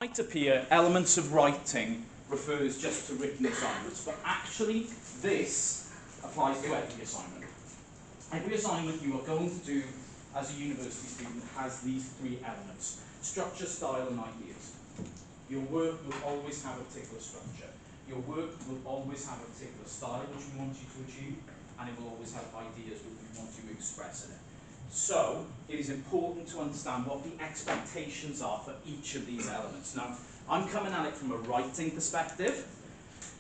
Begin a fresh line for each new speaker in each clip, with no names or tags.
Might appear elements of writing refers just to written assignments, but actually this applies to every assignment. Every assignment you are going to do as a university student has these three elements: structure, style, and ideas. Your work will always have a particular structure. Your work will always have a particular style which we want you to achieve, and it will always have ideas which we want you to express in it. So, it is important to understand what the expectations are for each of these elements. Now, I'm coming at it from a writing perspective,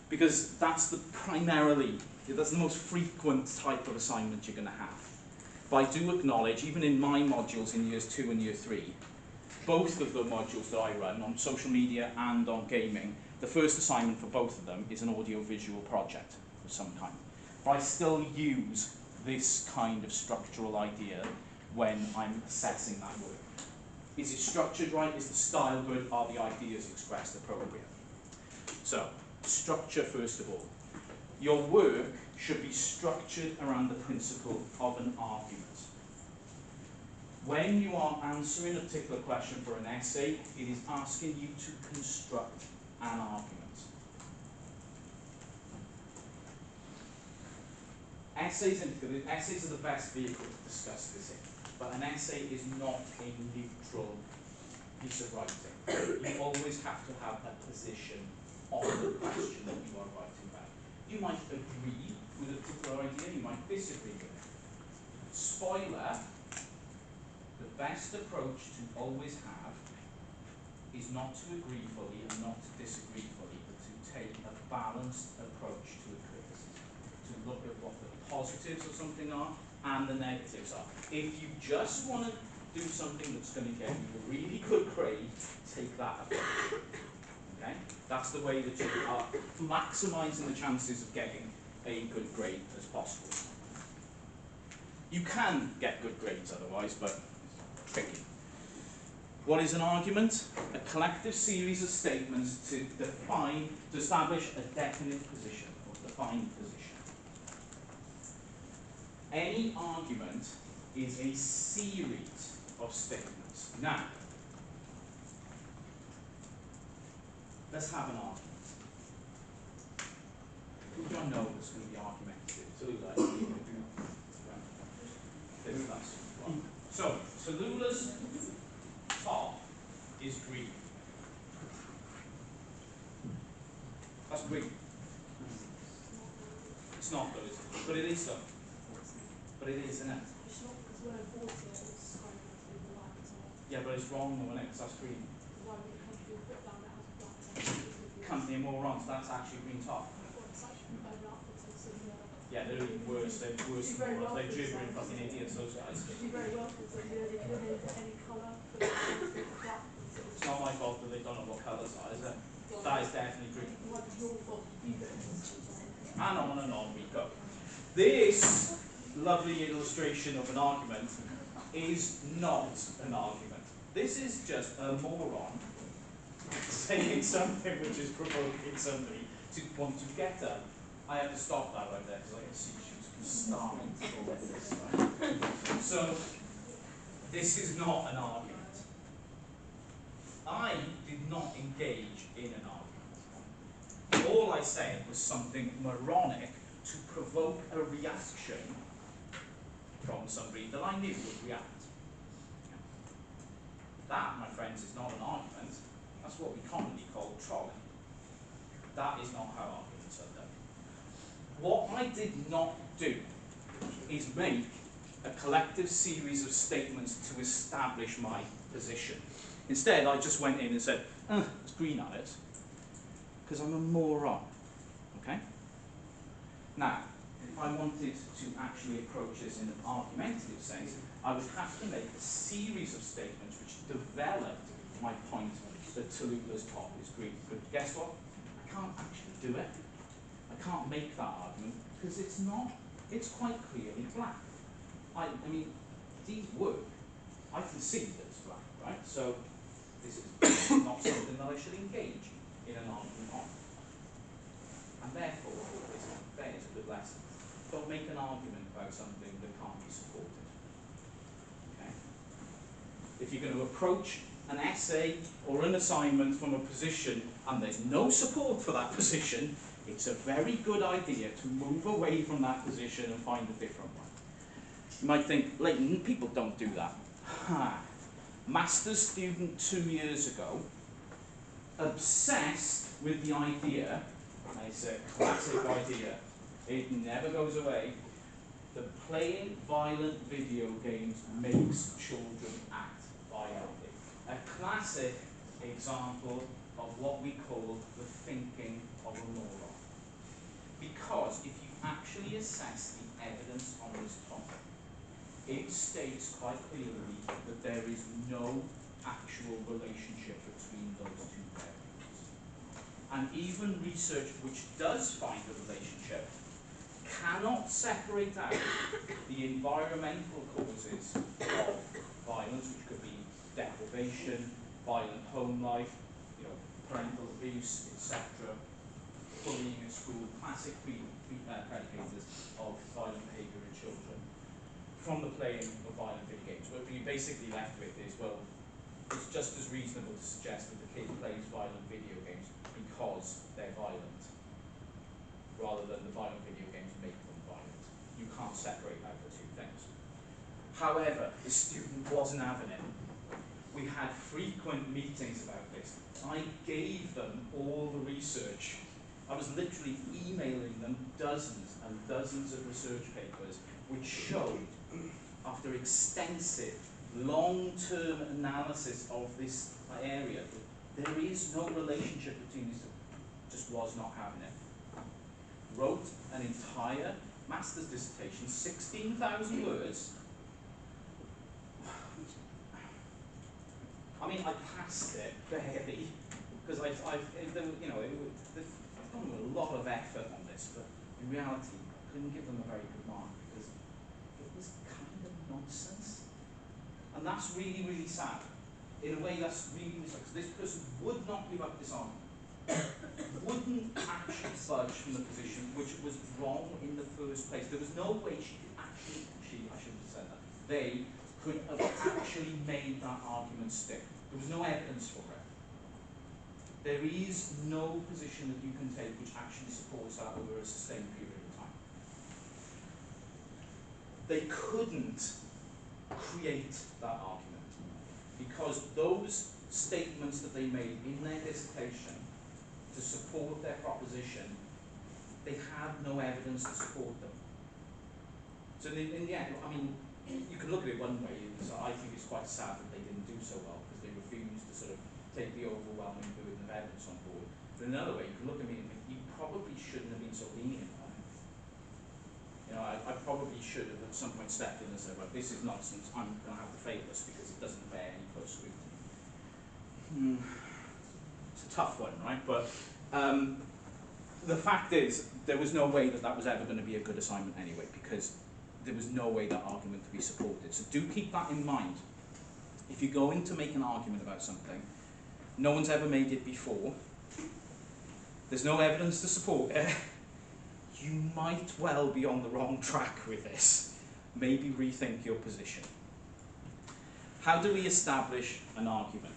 because that's the most frequent type of assignment you're going to have. But I do acknowledge, even in my modules in years 2 and year 3, both of the modules that I run on social media and on gaming, the first assignment for both of them is an audio-visual project of some kind. But I still use this kind of structural idea when I'm assessing that work. Is it structured right? Is the style good? Are the ideas expressed appropriate? So, structure first of all. Your work should be structured around the principle of an argument. When you are answering a particular question for an essay, it is asking you to construct an argument. Essays are the best vehicle to discuss this in, but an essay is not a neutral piece of writing. You always have to have a position on the question that you are writing about. You might agree with a particular idea, you might disagree with it. Spoiler, the best approach to always have is not to agree fully and not to disagree fully, but to take a balanced approach to a criticism, to look at what the positives of something are and the negatives are. If you just want to do something that's going to get you a really good grade, take that approach. Okay? That's the way that you are maximising the chances of getting a good grade as possible. You can get good grades otherwise, but it's tricky. What is an argument? A collective series of statements to establish a definite position, or defined position. Any argument is a series of statements. Now, let's have an argument. Who do I know that's going to be argumentative? So, Tallulah's top is green. That's green. It's not though, is it? But it is though. But it is, isn't it?
It's not, because when I bought it, it was kind of in the white as well.
Yeah, but it's wrong though, isn't it? Because that's green.
Why would it come to a bit down that has black?
Company and morons, that's actually green top.
Well, it's actually better outfits and similar.
Yeah, they're worse than morons. They're gibbering fucking idiots, those guys.
They do very well for them, they could have made any colour, but it's black.
It's not my fault that they don't know what colours are, is it? That is definitely green.
What is your fault? You don't.
And on we go. This lovely illustration of an argument is not an argument. This is just a moron saying something which is provoking somebody to want to get done. I have to stop that right there because I can see she was starving to go with this. Right? So, this is not an argument. I did not engage in an argument. All I said was something moronic to provoke a reaction from somebody that I knew would react. That, my friends, is not an argument. That's what we commonly call trolling. That is not how arguments are done. What I did not do is make a collective series of statements to establish my position. Instead, I just went in and said, it's green on it, because I'm a moron. Okay? Now, if I wanted to actually approach this in an argumentative sense, I would have to make a series of statements which developed my point that Tallulah's top is green. But guess what? I can't actually do it. I can't make that argument because it's quite clearly black. I mean, these work. I can see that it's black, right? So this is not something that I should engage in an argument on. And therefore, that is a good lesson. Don't make an argument about something that can't be supported. Okay? If you're going to approach an essay or an assignment from a position and there's no support for that position, it's a very good idea to move away from that position and find a different one. You might think, Leighton, people don't do that. Master's student 2 years ago, obsessed with the idea, and it's a classic idea, it never goes away, that playing violent video games makes children act violently. A classic example of what we call the thinking of a moron. Because if you actually assess the evidence on this topic, it states quite clearly that there is no actual relationship between those two variables. And even research which does find a relationship cannot separate out the environmental causes of violence, which could be deprivation, violent home life, parental abuse, etc., bullying in school, classic predicators of violent behaviour in children, from the playing of violent video games. What you're basically left with is, well, it's just as reasonable to suggest that the kid plays violent video games because they're violent, rather than the violent video games make them violent. You can't separate out the two things. However, the student wasn't having it. We had frequent meetings about this. I gave them all the research. I was literally emailing them dozens and dozens of research papers which showed, after extensive, long-term analysis of this area, that there is no relationship between these two. Just was not having it. Wrote an entire master's dissertation, 16,000 words. I mean, I passed it barely, because I've gone with a lot of effort on this, but in reality, I couldn't give them a very good mark because it was kind of nonsense. And that's really, really sad. In a way, that's really, really sad, because this person would not give up this argument. Wouldn't actually budge from the position which was wrong in the first place. There was no way she could actually, I shouldn't have said that, they could have actually made that argument stick. There was no evidence for it. There is no position that you can take which actually supports that over a sustained period of time. They couldn't create that argument because those statements that they made in their dissertation to support their proposition, they had no evidence to support them. So in the end, I mean, you can look at it one way, so I think it's quite sad that they didn't do so well because they refused to sort of take the overwhelming burden of evidence on board. But another way, you can look at me and think, you probably shouldn't have been so lenient on it. I probably should have at some point stepped in and said, well, this is nonsense, I'm going to have to fail this because it doesn't bear any close scrutiny. It's a tough one, right? But the fact is, there was no way that that was ever going to be a good assignment anyway, because there was no way that argument could be supported. So do keep that in mind. If you're going to make an argument about something, no one's ever made it before, there's no evidence to support it, you might well be on the wrong track with this. Maybe rethink your position. How do we establish an argument?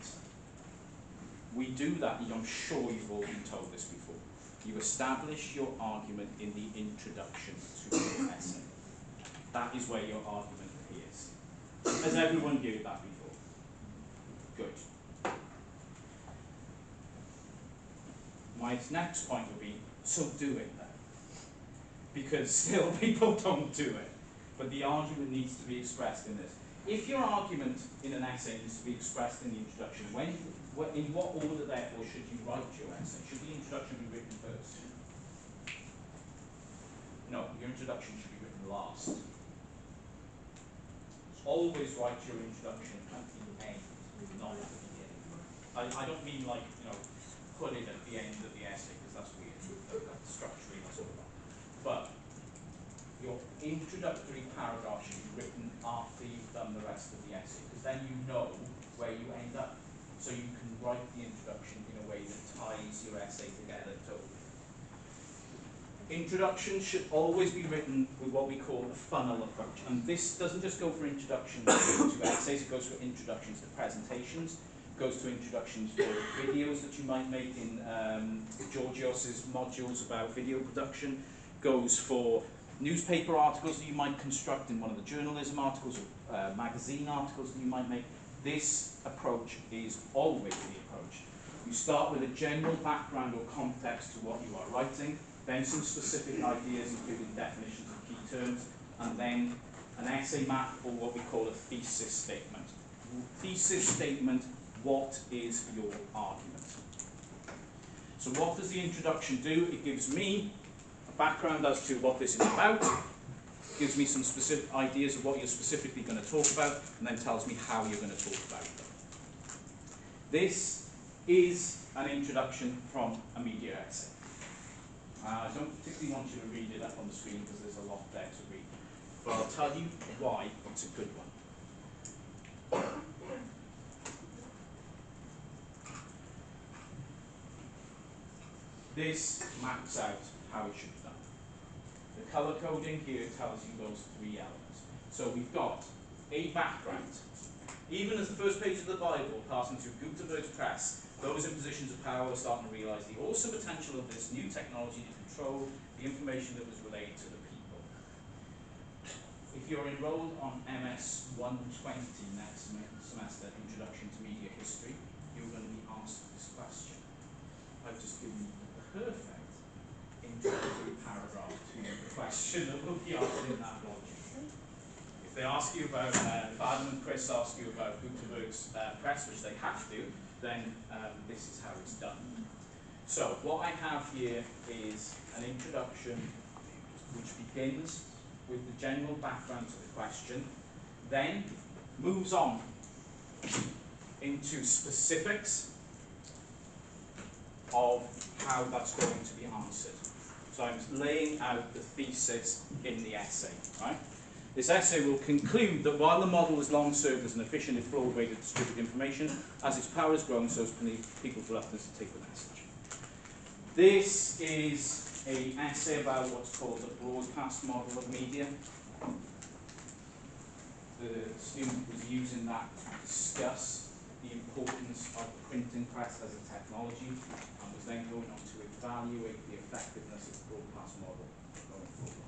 We do that, I'm sure you've all been told this before. You establish your argument in the introduction to your essay. That is where your argument appears. Has everyone viewed that before? Good. My next point would be, so do it then. Because still people don't do it. But the argument needs to be expressed in this. If your argument in an essay needs to be expressed in the introduction, in what order, therefore, should you write your essay? Should the introduction be written first? No, your introduction should be written last. Always write your introduction at the end, not at the beginning. I don't mean like, put it at the end of the essay, because that's weird. Structurally, that's all wrong. But your introductory paragraph should be written after you've done the rest of the essay, because then you know where you end up. So you can write the introduction in a way that ties your essay together totally. Introductions should always be written with what we call a funnel approach. And this doesn't just go for introductions to essays, it goes for introductions to presentations, goes to introductions for videos that you might make in Georgios's modules about video production, goes for newspaper articles that you might construct in one of the journalism articles or magazine articles that you might make. This approach is always the approach. You start with a general background or context to what you are writing, then some specific ideas including definitions of key terms, and then an essay map or what we call a thesis statement. Thesis statement, what is your argument? So what does the introduction do? It gives me a background as to what this is about, gives me some specific ideas of what you're specifically going to talk about, and then tells me how you're going to talk about them. This is an introduction from a media essay. I don't particularly want you to read it up on the screen because there's a lot there to read, but I'll tell you why it's a good one. This maps out how it should be done. The color coding here tells you those three elements. So we've got a background. Even as the first page of the Bible passing through Gutenberg's press, those in positions of power were starting to realize the awesome potential of this new technology to control the information that was relayed to the people. If you're enrolled on MS 120 next semester, Introduction to Media History, you're going to be asked this question. I've just given you the perfect introductory paragraph to the question that will be asked in that logic. If they ask you about, if Adam and Chris ask you about Gutenberg's press, which they have to, then this is how it's done. So what I have here is an introduction which begins with the general background to the question, then moves on into specifics of how that's going to be answered. So I'm laying out the thesis in the essay, right? This essay will conclude that while the model has long served as an efficient if flawed way to distribute information, as its power has grown, so has people's reluctance to take the message. This is an essay about what's called the broadcast model of media. The student was using that to discuss the importance of the printing press as a technology, and was then going on to evaluate the effectiveness of the broadcast model going forward.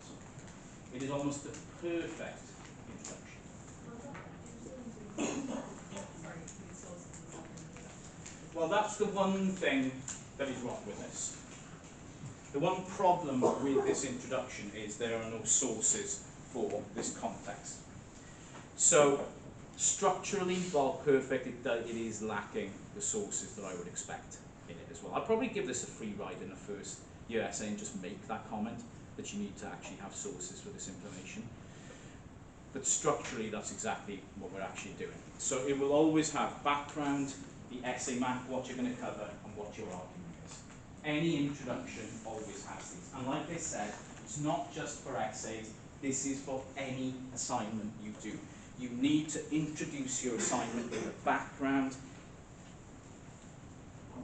It is almost the perfect introduction. Well, that's the one thing that is wrong with this. The one problem with this introduction is there are no sources for this context. So, structurally, while perfect, it is lacking the sources that I would expect in it as well. I'd probably give this a free ride in the first year essay and just make that comment that you need to actually have sources for this information. But structurally, that's exactly what we're actually doing. So it will always have background, the essay map, what you're going to cover, and what your argument is. Any introduction always has these. And like I said, it's not just for essays, this is for any assignment you do. You need to introduce your assignment with a background,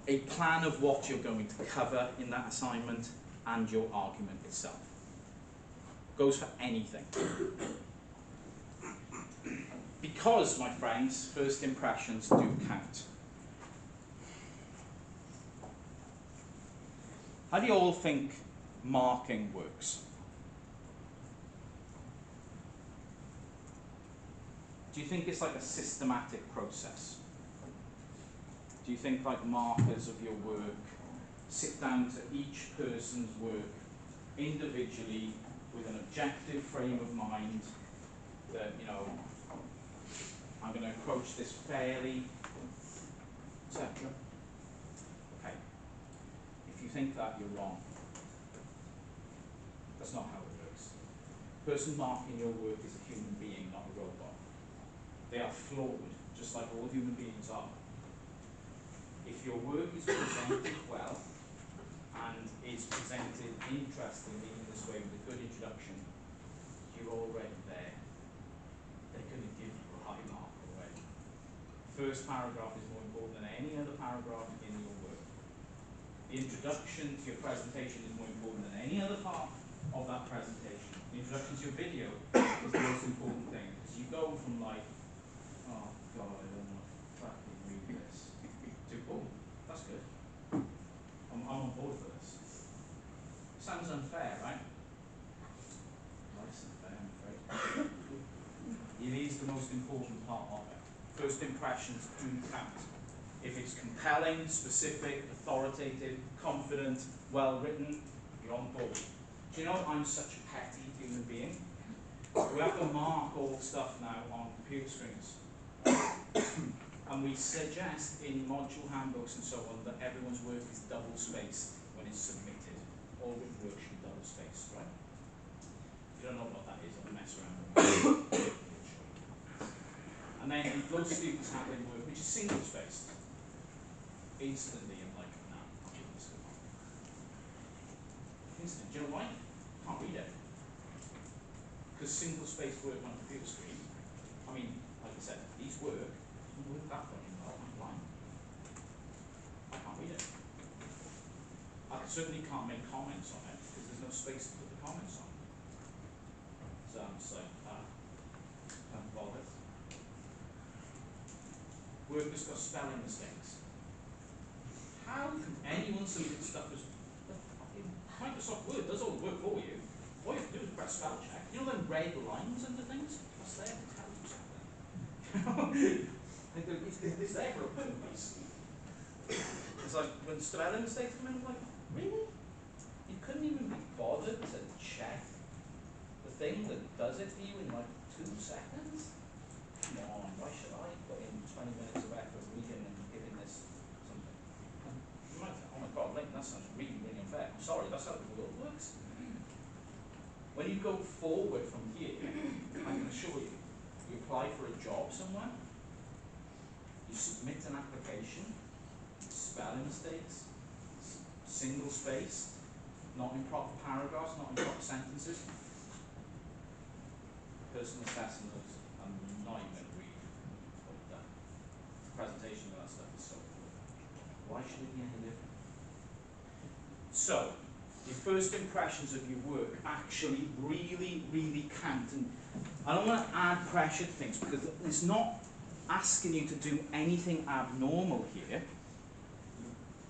a plan of what you're going to cover in that assignment, and your argument itself. Goes for anything. Because, my friends, first impressions do count. How do you all think marking works? Do you think it's like a systematic process? Do you think like markers of your work sit down to each person's work individually with an objective frame of mind that, you know, I'm going to approach this fairly, etc.? Okay. If you think that, you're wrong. That's not how it works. The person marking your work is a human being, not a robot. They are flawed, just like all human beings are. If your work is presented well and is presented interestingly in this way with a good introduction, you're already there. They're going to give you a high mark already. First paragraph is more important than any other paragraph in your work. The introduction to your presentation is more important than any other part of that presentation. The introduction to your video is the most important thing, because you go from like, oh God, I don't want to fucking read this, Oh, that's good. I'm on board for this. Sounds unfair, right? Life's unfair, I'm afraid. It is the most important part of it. First impressions do count. If it's compelling, specific, authoritative, confident, well written, you're on board. Do you know I'm such a petty human being? We have to mark all stuff now on computer screens. And we suggest in module handbooks and so on that everyone's work is double spaced when it's submitted. All written work should be double spaced, right? If you don't know what that is, I'll mess around with it. And then those students have their work which is single spaced. Instantly I'm like, nah, I'll give this one. Instantly. Do you know why? Can't read it. Because single spaced work on a computer screen, I mean, like I said, these work that fucking well, I'm blind. I can't read it. I certainly can't make comments on it because there's no space to put the comments on. So I'm just like, can't bother. Work that's got spelling mistakes. How can anyone see that stuff as Microsoft Word does all the work for you? All you have to do is press spell check. You know them red lines under things? That's there to tell you something. It's there for a purpose. It's like when spelling mistakes come in, I'm like, really? You couldn't even be bothered to check the thing that does it for you in like 2 seconds? Come on, why should I put in 20 minutes of effort reading and giving this something? You might think, oh my god, Leighton, that sounds really, really unfair. I'm sorry, that's how the world works. When you go forward from here, I can assure you, you apply for a job somewhere, you submit an application, spelling mistakes, single spaced, not in proper paragraphs, not in proper sentences. Personal assessment notes, I'm not even going to read what you've done. The presentation of that stuff is so important. Why should it be any different? So, your first impressions of your work actually really, really count. And I don't want to add pressure to things because it's not asking you to do anything abnormal here,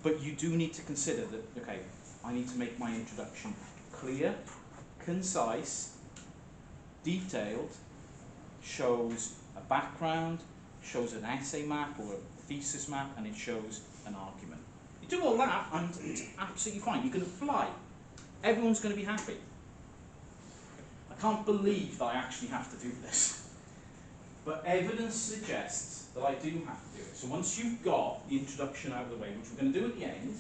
but you do need to consider that, okay, I need to make my introduction clear, concise, detailed, shows a background, shows an essay map or a thesis map, and it shows an argument. You do all that and it's absolutely fine. You can fly. Everyone's going to be happy. I can't believe that I actually have to do this. But evidence suggests that I do have to do it. So once you've got the introduction out of the way, which we're going to do at the end,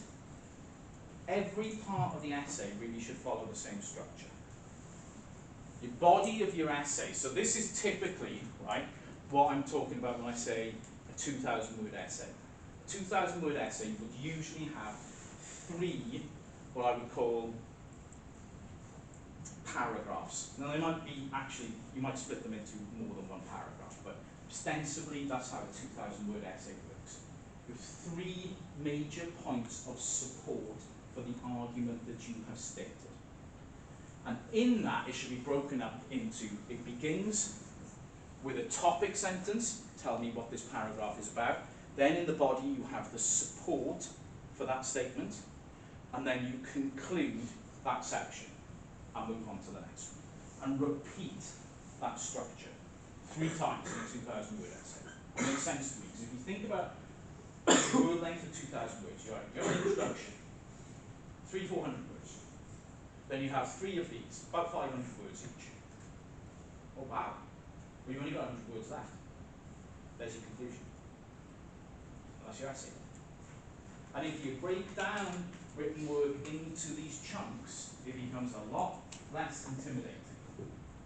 every part of the essay really should follow the same structure. Your body of your essay, so this is typically, right, what I'm talking about when I say a 2,000 word essay. A 2,000 word essay would usually have 3, what I would call paragraphs. Now they might be actually, you might split them into more than one paragraph, but ostensibly that's how a 2,000 word essay works. With 3 major points of support for the argument that you have stated. And in that it should be broken up into, it begins with a topic sentence, tell me what this paragraph is about. Then in the body you have the support for that statement, and then you conclude that section and move on to the next one. And repeat that structure 3 times in a 2,000 word essay. It makes sense to me, because if you think about the word length of 2,000 words, you have an introduction, 300-400 words. Then you have 3 of these, about 500 words each. Oh wow, well, you've only got 100 words left. There's your conclusion. And that's your essay. And if you break down written work into these chunks, it becomes a lot less intimidating.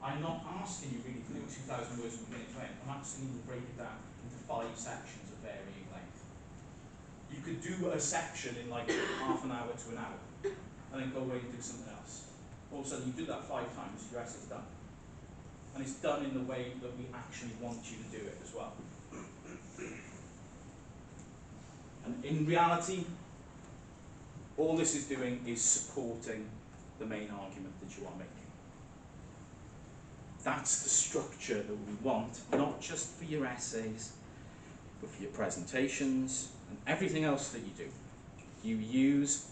I'm not asking you really to do 2,000 words from beginning to end. I'm asking you to break it down into 5 sections of varying length. You could do a section in like half an hour to an hour, and then go away and do something else. All of a sudden you do that 5 times, your essay's done. And it's done in the way that we actually want you to do it as well. And in reality, all this is doing is supporting the main argument that you are making. That's the structure that we want, not just for your essays, but for your presentations, And everything else that you do, you use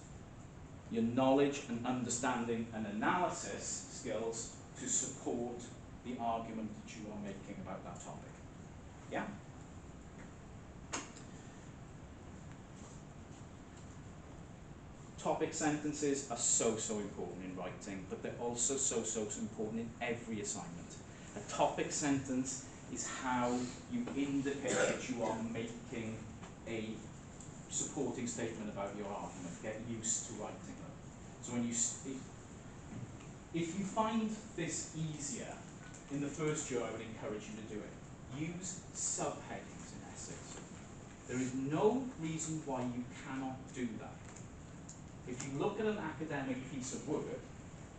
your knowledge and understanding and analysis skills to support the argument that you are making about that topic. Yeah? Topic sentences are so important in writing, but they're also so important in every assignment. A topic sentence is how you indicate that you are making a supporting statement about your argument. Get used to writing them. So when you, if you find this easier, in the first year I would encourage you to do it. Use subheadings in essays. There is no reason why you cannot do that. If you look at an academic piece of work,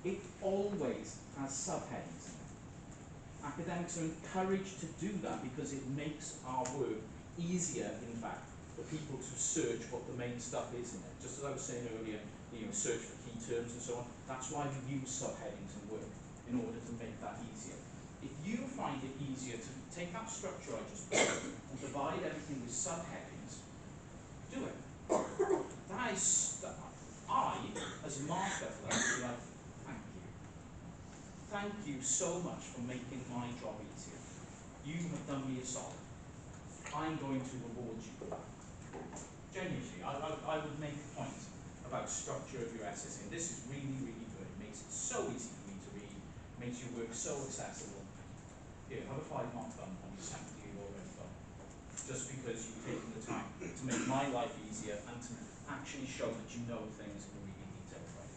it always has subheadings in it. Academics are encouraged to do that because it makes our work easier, in fact, for people to search what the main stuff is in it. Just as I was saying earlier, search for key terms and so on. That's why we use subheadings in work, in order to make that easier. If you find it easier to take that structure I just put and divide everything with subheadings, do it. That is, I, as a marker for that, would be like, thank you. Thank you so much for making my job easier. You have done me a solid. I'm going to reward you for that. Genuinely, I would make a point about structure of your essay, saying this is really, really good. It makes it so easy for me to read, makes your work so accessible. Here, have a 5-mark bump on your 70 you've already got. Just because you've taken the time to make my life easier and to actually show that you know things in a really detailed way.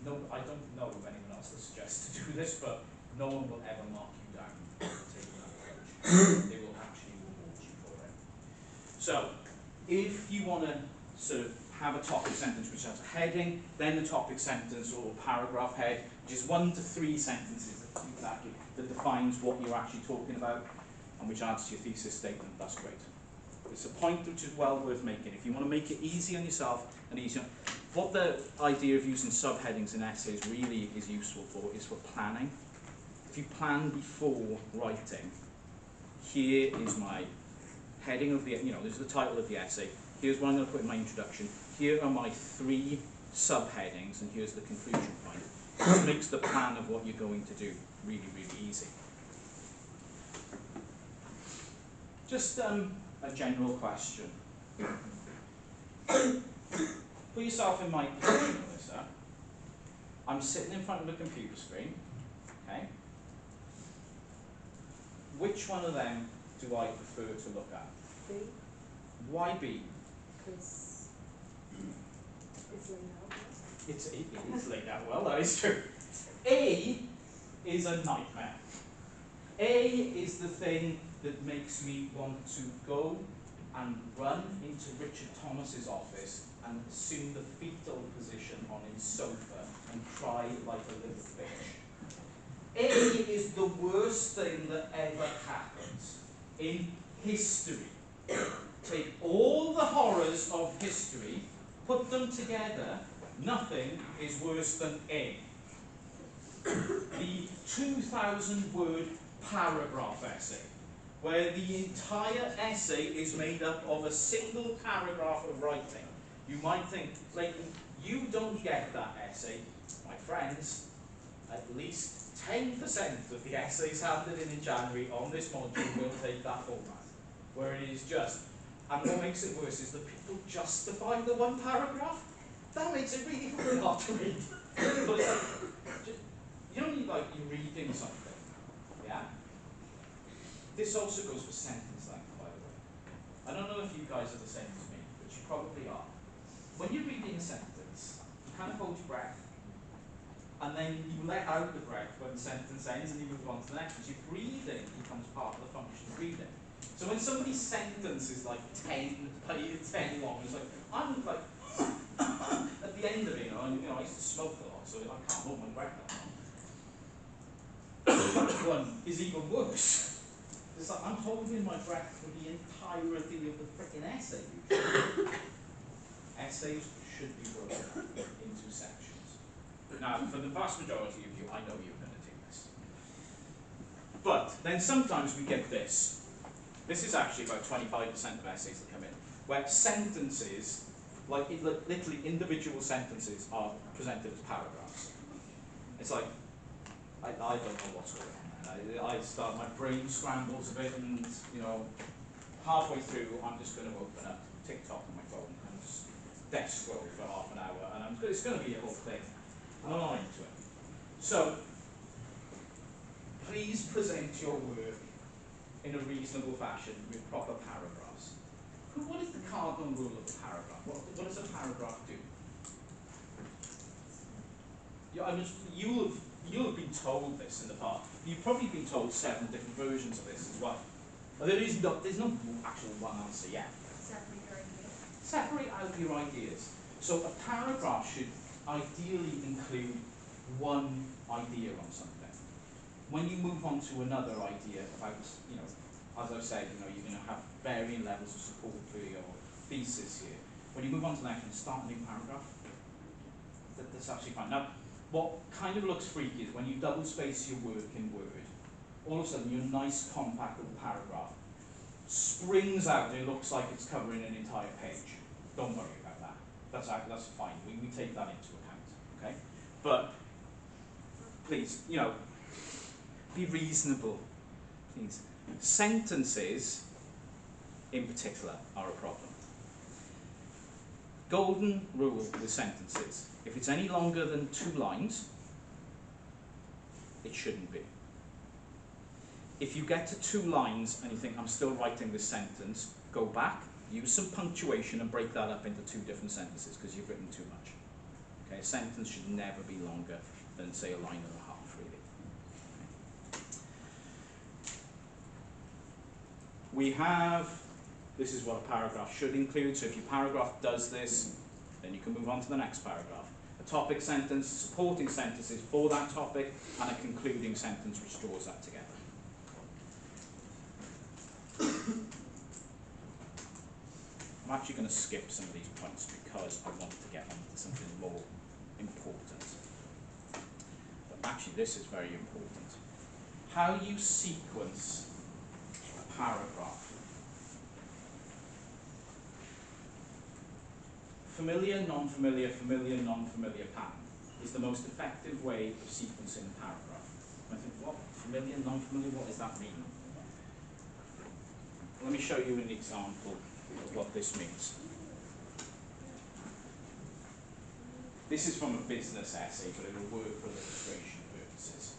No, I don't know of anyone else that suggests to do this, but no one will ever mark you down for taking that approach. They will actually reward you for it. So, if you want to sort of have a topic sentence which has a heading, then the topic sentence or paragraph head, which is 1 to 3 sentences exactly that defines what you're actually talking about and which adds to your thesis statement, that's great. It's a point which is well worth making. If you want to make it easy on yourself and easier, what the idea of using subheadings in essays really is useful for is for planning. If you plan before writing, here is my heading of the, this is the title of the essay, here's what I'm going to put in my introduction, here are my 3 subheadings, and here's the conclusion point. This makes the plan of what you're going to do really, really easy. Just a general question. Put yourself in my position, Melissa. I'm sitting in front of a computer screen, okay? Which one of them do I prefer to look at?
B.
Why B?
Because it's laid out.
It is laid out well, that is true. A is a nightmare. A is the thing that makes me want to go and run into Richard Thomas's office and assume the fetal position on his sofa and cry like a little bitch. A is the worst thing that ever happens in history. Take all the horrors of history, put them together, nothing is worse than A. The 2,000-word paragraph essay, where the entire essay is made up of a single paragraph of writing. You might think, Clayton, you don't get that essay. My friends, at least 10% of the essays handed in January on this module will take that format, where it is just, and what makes it worse is that people justify the 1 paragraph. That makes it really, really hard to read. But it's like, you don't need like you're reading something, yeah? This also goes for sentence length, by the way. I don't know if you guys are the same as me, but you probably are. When you're reading a sentence, you kind of hold your breath, and then you let out the breath when the sentence ends, and you move on to the next one. So breathing becomes part of the function of reading. So when somebody's sentence is like 10 long, it's like, I'm like, at the end of it, I used to smoke a lot, so I can't hold my breath that long. The first one is even worse. It's like I'm holding my breath for the entirety of the freaking essay. Essays should be broken into sections. Now, for the vast majority of you, I know you're going to do this. But then sometimes we get this. This is actually about 25% of essays that come in, where sentences, like literally individual sentences, are presented as paragraphs. It's like, I don't know what's going on. I start, my brain scrambles a bit, and halfway through, I'm just going to open up TikTok on my phone and just death scroll for half an hour, and it's going to be a whole thing. And I'm not into it. So, please present your work in a reasonable fashion with proper paragraphs. What is the cardinal rule of a paragraph? What does a paragraph do? You'll have been told this in the past. You've probably been told 7 different versions of this as well. There's no actual one answer yet.
Separate your ideas.
Separate out your ideas. So a paragraph should ideally include one idea on something. When you move on to another idea about, as I've said, you're going to have varying levels of support for your thesis here. When you move on to the next one, start a new paragraph. That's absolutely fine. Now, what kind of looks freaky is when you double space your work in Word, all of a sudden your nice compact little paragraph springs out and it looks like it's covering an entire page. Don't worry about that. That's fine. We take that into account. Okay? But please, be reasonable. Please. Sentences in particular are a problem. Golden rule with sentences. If it's any longer than 2 lines, it shouldn't be. If you get to 2 lines and you think, I'm still writing this sentence, go back, use some punctuation and break that up into 2 different sentences because you've written too much. Okay, a sentence should never be longer than, say, 1.5 lines, really. We have, this is what a paragraph should include, so if your paragraph does this, then you can move on to the next paragraph. A topic sentence, supporting sentences for that topic, and a concluding sentence which draws that together. I'm actually going to skip some of these points because I want to get on to something more important. But actually this is very important. How you sequence a paragraph. Familiar, non-familiar, familiar, non-familiar pattern is the most effective way of sequencing a paragraph. I think, what? Familiar, non-familiar, what does that mean? Let me show you an example of what this means. This is from a business essay, but it will work for illustration purposes.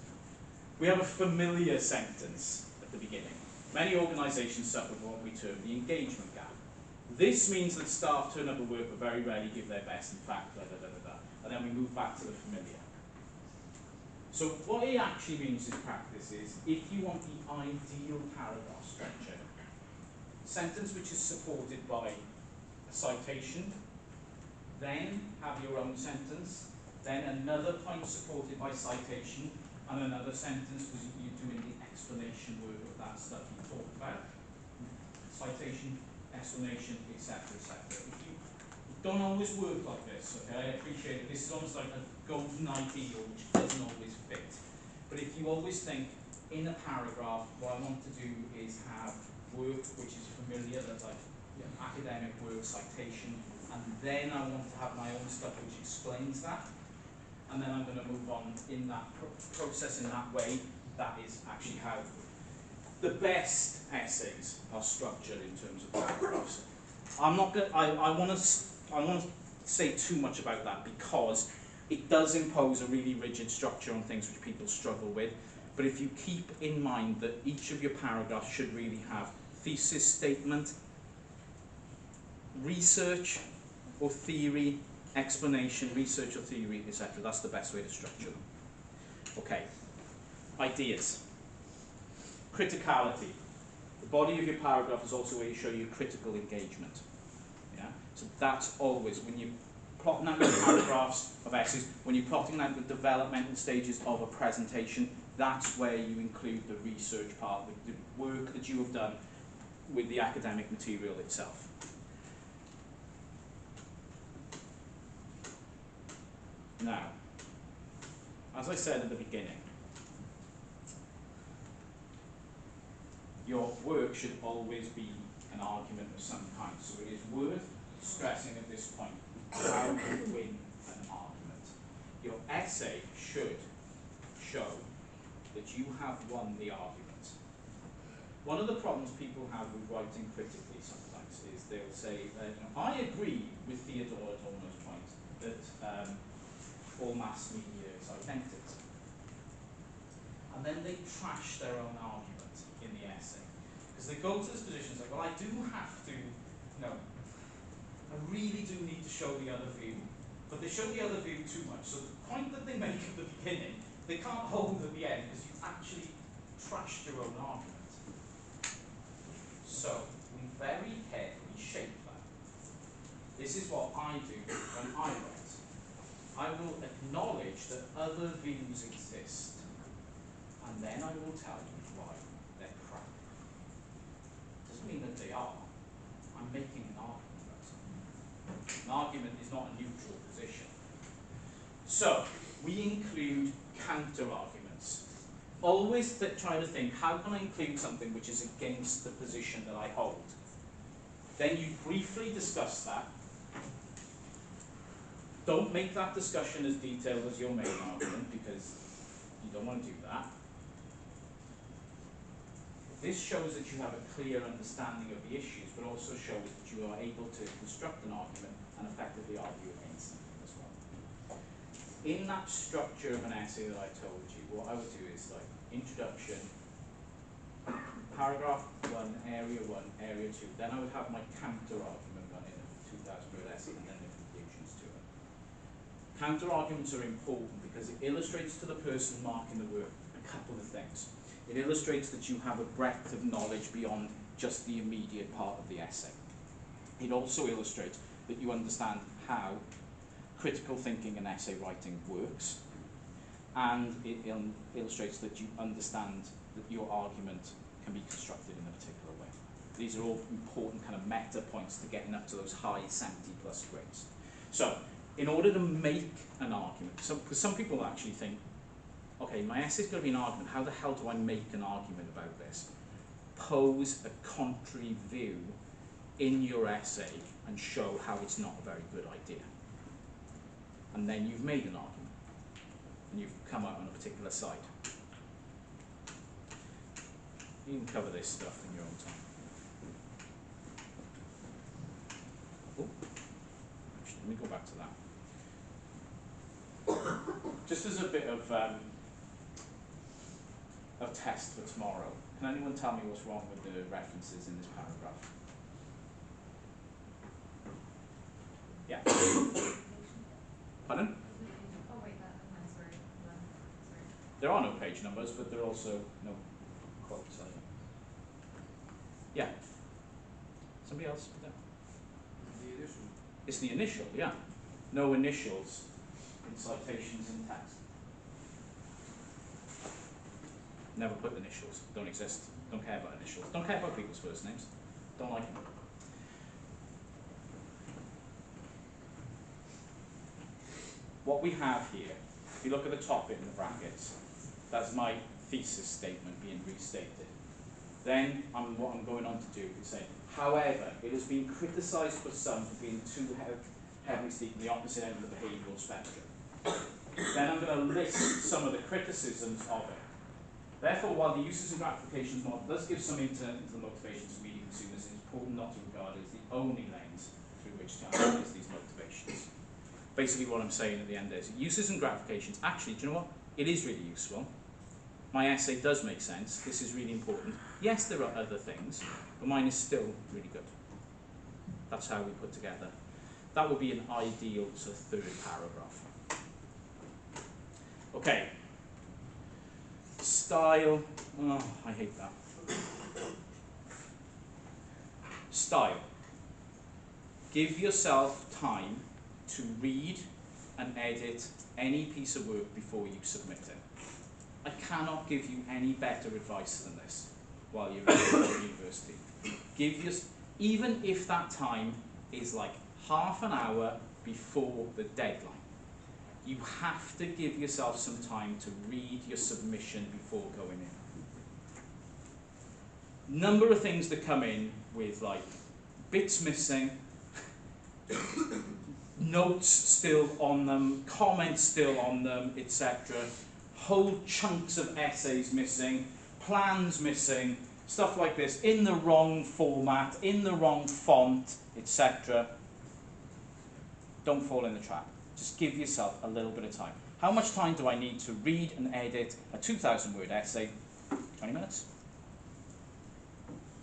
We have a familiar sentence at the beginning. Many organisations suffer from what we term the engagement gap. This means that staff turn up at work but very rarely give their best, in fact, da, da, da, da, da. And then we move back to the familiar. So what it actually means in practice is, if you want the ideal paragraph structure, sentence which is supported by a citation, then have your own sentence, then another point supported by citation, and another sentence because you're doing the explanation work of that stuff you talked about. Citation, explanation, etc., etc. If you don't always work like this, okay, I appreciate it. This is almost like a golden ideal which doesn't always fit. But if you always think, in a paragraph, what I want to do is have work which is familiar, that's like academic work, citation, and then I want to have my own stuff which explains that, and then I'm going to move on in that process in that way. That is actually how the best essays are structured in terms of paragraphs. I'm not going. I want to say too much about that because it does impose a really rigid structure on things which people struggle with. But if you keep in mind that each of your paragraphs should really have thesis statement, research or theory, explanation, research or theory, etc. That's the best way to structure them. Okay. Ideas. Criticality. The body of your paragraph is also where you show your critical engagement. Yeah? So that's always, when you're plotting out your paragraphs of essays, when you're plotting out the developmental stages of a presentation, that's where you include the research part, the work that you have done with the academic material itself. Now, as I said at the beginning, your work should always be an argument of some kind. So it is worth stressing at this point how you win an argument. Your essay should show that you have won the argument. One of the problems people have with writing critically sometimes is they'll say, I agree with Theodore Adorno's point that all mass media is identical. And then they trash their own argument in the essay. Because they go to this position and say, well, I do have to, I really do need to show the other view. But they show the other view too much. So the point that they make at the beginning, they can't hold at the end because you actually trashed your own argument. So we very carefully shape that. This is what I do when I write. I will acknowledge that other views exist, and then I will tell you why they're crap. Doesn't mean that they are. I'm making an argument about something. An argument is not a neutral position. So we include counter-arguments. Always try to think, how can I include something which is against the position that I hold? Then you briefly discuss that. Don't make that discussion as detailed as your main argument, because you don't want to do that. This shows that you have a clear understanding of the issues, but also shows that you are able to construct an argument and effectively argue against something as well. In that structure of an essay that I told you, what I would do is like introduction, paragraph 1, area 1, area 2. Then I would have my counter-argument run in a 2,000-word essay, and then the conclusions to it. Counter-arguments are important because it illustrates to the person marking the work a couple of things. It illustrates that you have a breadth of knowledge beyond just the immediate part of the essay. It also illustrates that you understand how critical thinking and essay writing works, and it illustrates that you understand that your argument can be constructed in a particular way. These are all important kind of meta points to getting up to those high 70+ grades. So, in order to make an argument, because some people actually think, okay, my essay's going to be an argument, how the hell do I make an argument about this? Pose a contrary view in your essay and show how it's not a very good idea. And then you've made an argument, and you've come out on a particular side. You can cover this stuff in your own time. Oh, actually, let me go back to that. Just as a bit of a test for tomorrow, can anyone tell me what's wrong with the references in this paragraph? Yeah. Pardon?
Oh wait, that's sorry.
There are no page numbers, but there are also no quotes. Yeah. Somebody else? No.
The initial.
It's the initial, yeah. No initials in citations in text. Never put initials. Don't exist. Don't care about initials. Don't care about people's first names. Don't like them. What we have here, if you look at the top bit in the brackets, that's my thesis statement being restated. Then what I'm going on to do is say, however, it has been criticised for some for being too heavily steeped in the opposite end of the behavioural spectrum. Then I'm going to list some of the criticisms of it. Therefore, while the uses and gratifications model does give some insight into the motivations of media consumers, it is important not to regard it as the only lens through which to analyse these motivations. Basically what I'm saying at the end is, uses and gratifications, actually, do you know what? It is really useful. My essay does make sense. This is really important. Yes, there are other things, but mine is still really good. That's how we put together. That would be an ideal sort of third paragraph. Okay. Style. Oh, I hate that. Style. Give yourself time to read and edit any piece of work before you submit it. I cannot give you any better advice than this while you're in university. Even if that time is like half an hour before the deadline, you have to give yourself some time to read your submission before going in. Number of things that come in with like bits missing, notes still on them, comments still on them, etc. Whole chunks of essays missing, plans missing, stuff like this, in the wrong format, in the wrong font, etc. Don't fall in the trap. Just give yourself a little bit of time. How much time do I need to read and edit a 2,000 word essay? 20 minutes?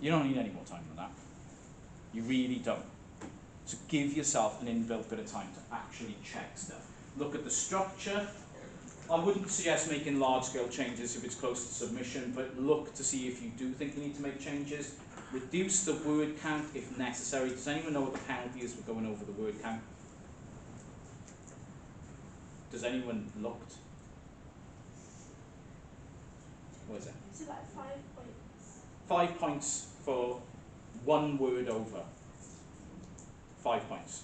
You don't need any more time than that. You really don't. So give yourself an inbuilt bit of time to actually check stuff. Look at the structure. I wouldn't suggest making large-scale changes if it's close to submission, but look to see if you do think you need to make changes. Reduce the word count if necessary. Does anyone know what the penalty is for going over the word count? Does anyone looked? What is it?
Is it like 5 points?
5 points for 1 word over. 5 points.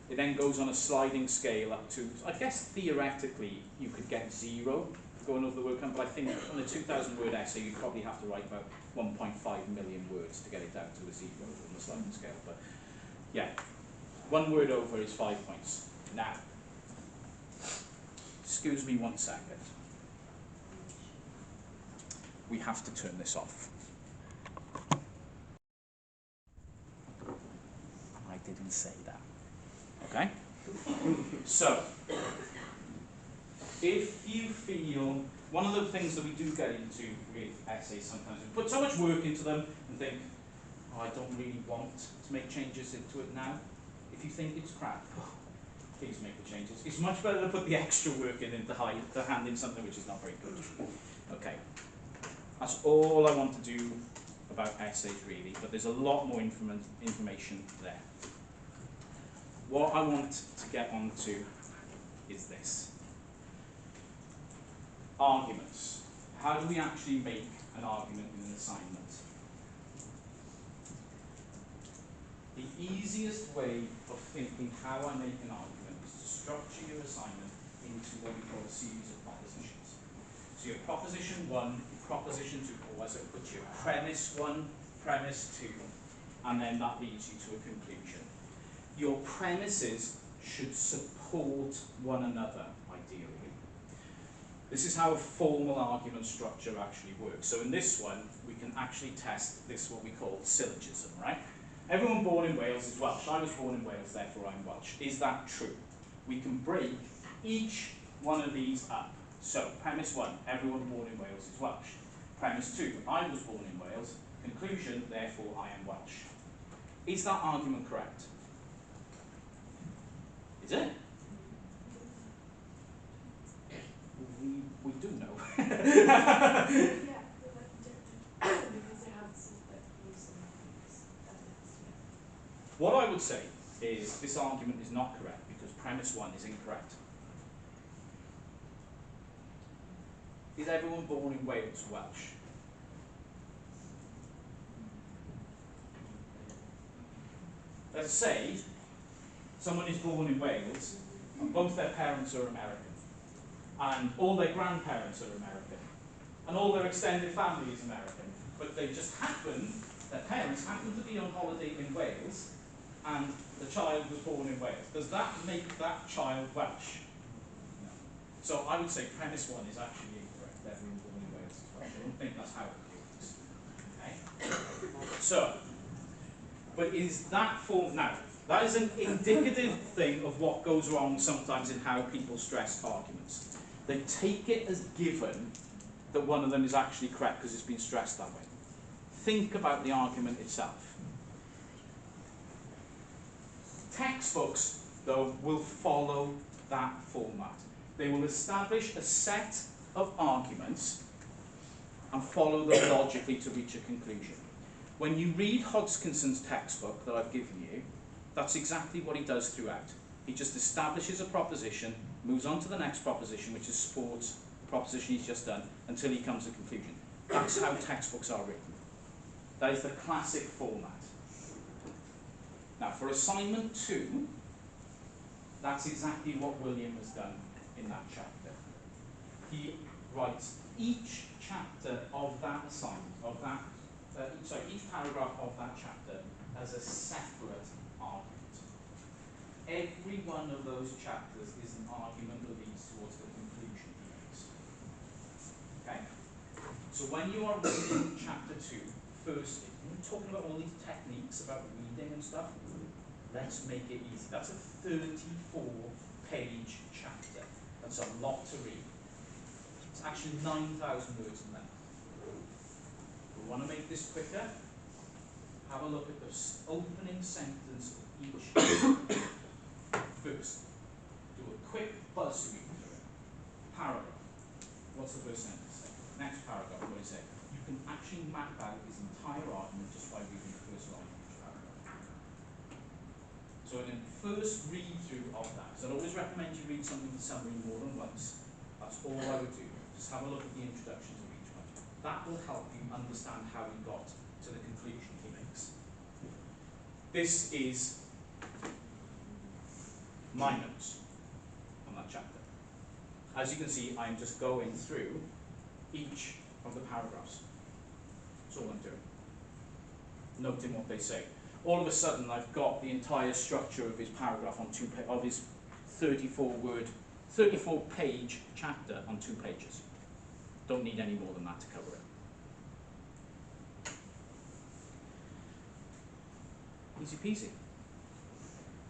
It then goes on a sliding scale up to, I guess theoretically you could get 0 for going over the word count, but I think on a 2,000 word essay you'd probably have to write about 1.5 million words to get it down to a 0 on the sliding scale. But yeah, 1 word over is 5 points. Now, excuse me 1 second. We have to turn this off. I didn't say that. Okay? So, if you feel, one of the things that we do get into with essays sometimes, we put so much work into them and think, oh, I don't really want to make changes into it now. If you think it's crap, please make the changes. It's much better to put the extra work in than to hand in something which is not very good. Okay. That's all I want to do about essays really, but there's a lot more information there. What I want to get onto is this. Arguments. How do we actually make an argument in an assignment? The easiest way of thinking how I make an argument is to structure your assignment into what we call a series of propositions. So your proposition 1, proposition 2, or as I put your premise 1, premise 2, and then that leads you to a conclusion. Your premises should support one another, ideally. This is how a formal argument structure actually works. So in this one, we can actually test this, what we call syllogism, right? Everyone born in Wales is Welsh. I was born in Wales, therefore I'm Welsh. Is that true? We can break each one of these up. So, premise 1, everyone born in Wales is Welsh. Premise 2, I was born in Wales. Conclusion, therefore I am Welsh. Is that argument correct? Is it? We do know.
Yeah, they're like different. Because they have some like rules and things.
What I would say is this argument is not correct because premise 1 is incorrect. Is everyone born in Wales Welsh? Let's say someone is born in Wales and both their parents are American and all their grandparents are American and all their extended family is American, but they just happen, their parents happen to be on holiday in Wales and the child was born in Wales. Does that make that child Welsh? No. So I would say premise 1 is actually incorrect. Everyone born in Wales is Welsh. I don't think that's how it works. Okay? So, but is that form, now, that is an indicative thing of what goes wrong sometimes in how people stress arguments. They take it as given that one of them is actually correct because it's been stressed that way. Think about the argument itself. Textbooks, though, will follow that format. They will establish a set of arguments and follow them logically to reach a conclusion. When you read Hodgkinson's textbook that I've given you, that's exactly what he does throughout. He just establishes a proposition, moves on to the next proposition, which is supports the proposition he's just done, until he comes to a conclusion. That's how textbooks are written. That is the classic format. Now, for assignment 2, that's exactly what William has done in that chapter. He writes each chapter of that assignment, of that, each paragraph of that chapter as a separate argument. Every one of those chapters is an argument that leads towards the conclusion he makes. Okay? So when you are reading chapter 2, firstly, when we're talking about all these techniques about reading and stuff, let's make it easy. That's a 34-page chapter. That's a lot to read. It's actually 9,000 words in length. We want to make this quicker. Have a look at the opening sentence of each first. Do a quick buzz read through it. Paragraph. What's the first sentence say? Next paragraph, what does it say? You can actually map out his entire argument just by reading the first line of each paragraph. So in the first read through of that, so I'd always recommend you read something in summary more than once. That's all I would do. Just have a look at the introductions of each one. That will help you understand how he got to the conclusion he makes. This is my notes on that chapter. As you can see, I'm just going through each of the paragraphs. That's all I'm doing. Noting what they say. All of a sudden, I've got the entire structure of his paragraph on of his 34-page chapter on 2 pages. Don't need any more than that to cover it. Easy peasy.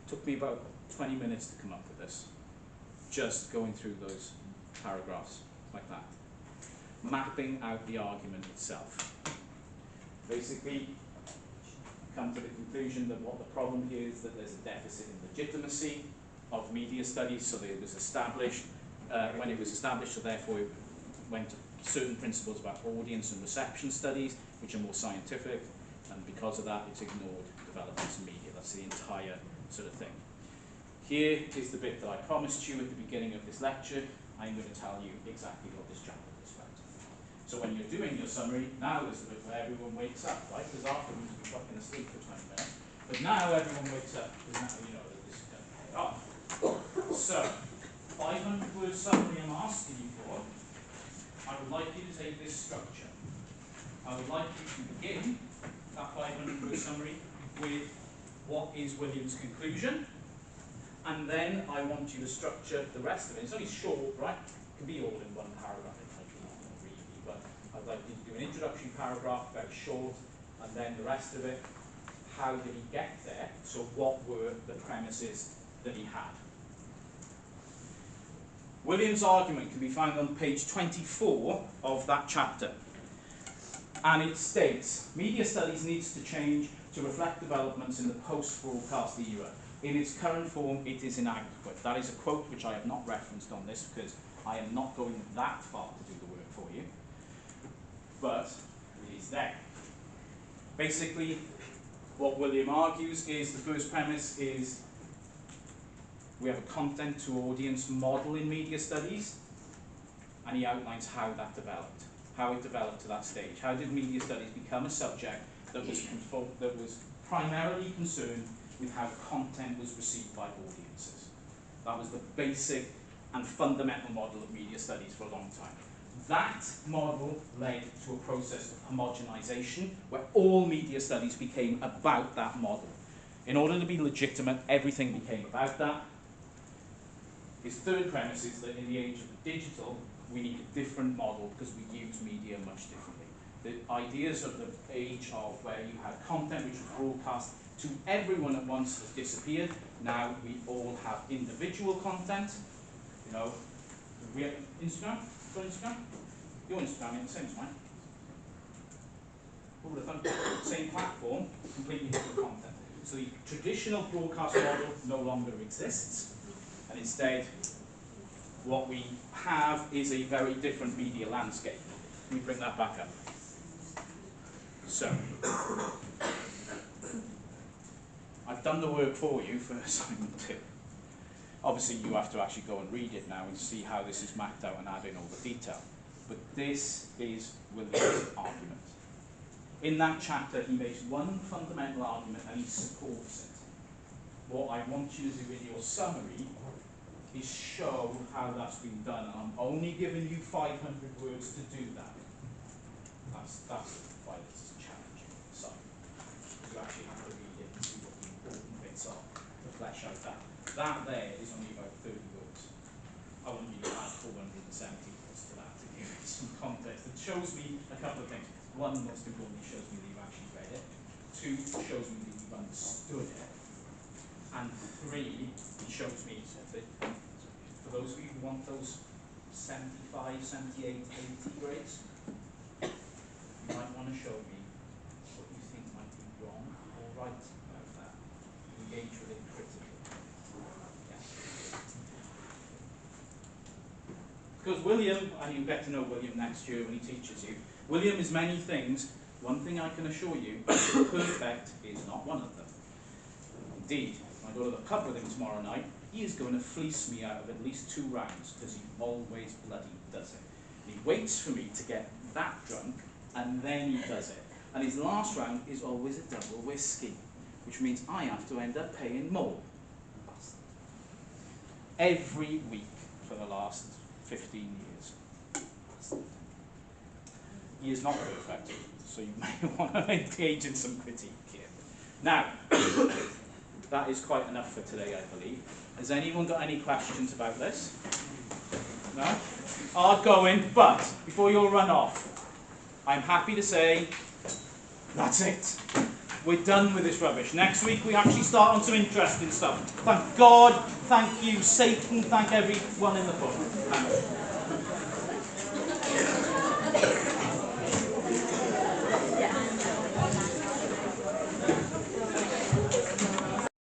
Took me about 20 minutes to come up with this. Just going through those paragraphs like that. Mapping out the argument itself. Basically, come to the conclusion that what the problem here is that there's a deficit in legitimacy of media studies, so that it was established when it was established, so therefore it went to certain principles about audience and reception studies, which are more scientific, and because of that it's ignored developments in media. That's the entire sort of thing. Here is the bit that I promised you at the beginning of this lecture. I'm going to tell you exactly what this chapter is about. So when you're doing your summary, now is the bit where everyone wakes up, right? Because afterwards you'll be fucking asleep for 20 minutes. But now everyone wakes up, because now you know that this is going to pay off. So, 500-word summary I'm asking you for. I would like you to take this structure. I would like you to begin that 500-word summary with what is William's conclusion, and then I want you to structure the rest of it. It's only short, right? It can be all in one paragraph, but I'd like you to do an introductory paragraph, very short, and then the rest of it, how did he get there? So what were the premises that he had? William's argument can be found on page 24 of that chapter. And it states, media studies needs to change to reflect developments in the post-broadcast era. In its current form, it is inadequate. That is a quote which I have not referenced on this because I am not going that far to do the work for you. But it is there. Basically, what William argues is the first premise is we have a content to audience model in media studies, and he outlines how that developed, how it developed to that stage. How did media studies become a subject that was primarily concerned with how content was received by audiences? That was the basic and fundamental model of media studies for a long time. That model led to a process of homogenization where all media studies became about that model. In order to be legitimate, everything became about that. His third premise is that in the age of the digital, we need a different model because we use media much differently. The ideas of the age of where you had content which was broadcast to everyone at once has disappeared. Now we all have individual content. You know, we have Instagram. Got Instagram? Your Instagram is the same as mine. Who would have thought? Same platform, completely different content. So the traditional broadcast model no longer exists, and instead what we have is a very different media landscape. Let me bring that back up. So, I've done the work for you for assignment 2. Obviously you have to actually go and read it now and see how this is mapped out and add in all the detail. But this is William's argument. In that chapter he makes one fundamental argument and he supports it. What I want you to do in your summary is show how that's been done. And I'm only giving you 500 words to do that. That's why it's challenging. So you actually have to read it and see what the important bits are to flesh out that. That there is only about 30 words. I wouldn't really add 470 words to that to give it some context. It shows me a couple of things. One, most importantly, shows me that you've actually read it. Two, shows me that you've understood it. And three, it shows me that for those of you who want those 75, 78, 80 grades, you might want to show me what you think might be wrong or right about that. Engage with it critically. Yeah. Because William, and you'll get to know William next year when he teaches you, William is many things. One thing I can assure you, perfect is not one of them. Indeed, when I go to the pub with him tomorrow night, he is going to fleece me out of at least 2 rounds, because he always bloody does it. And he waits for me to get that drunk, and then he does it. And his last round is always a double whiskey, which means I have to end up paying more. Every week for the last 15 years. He is not perfect, so you may want to engage in some critique here. Now, that is quite enough for today, I believe. Has anyone got any questions about this? No? Hard going, but before you all run off, I'm happy to say that's it. We're done with this rubbish. Next week we actually start on some interesting stuff. Thank God, thank you, Satan, thank everyone in the book.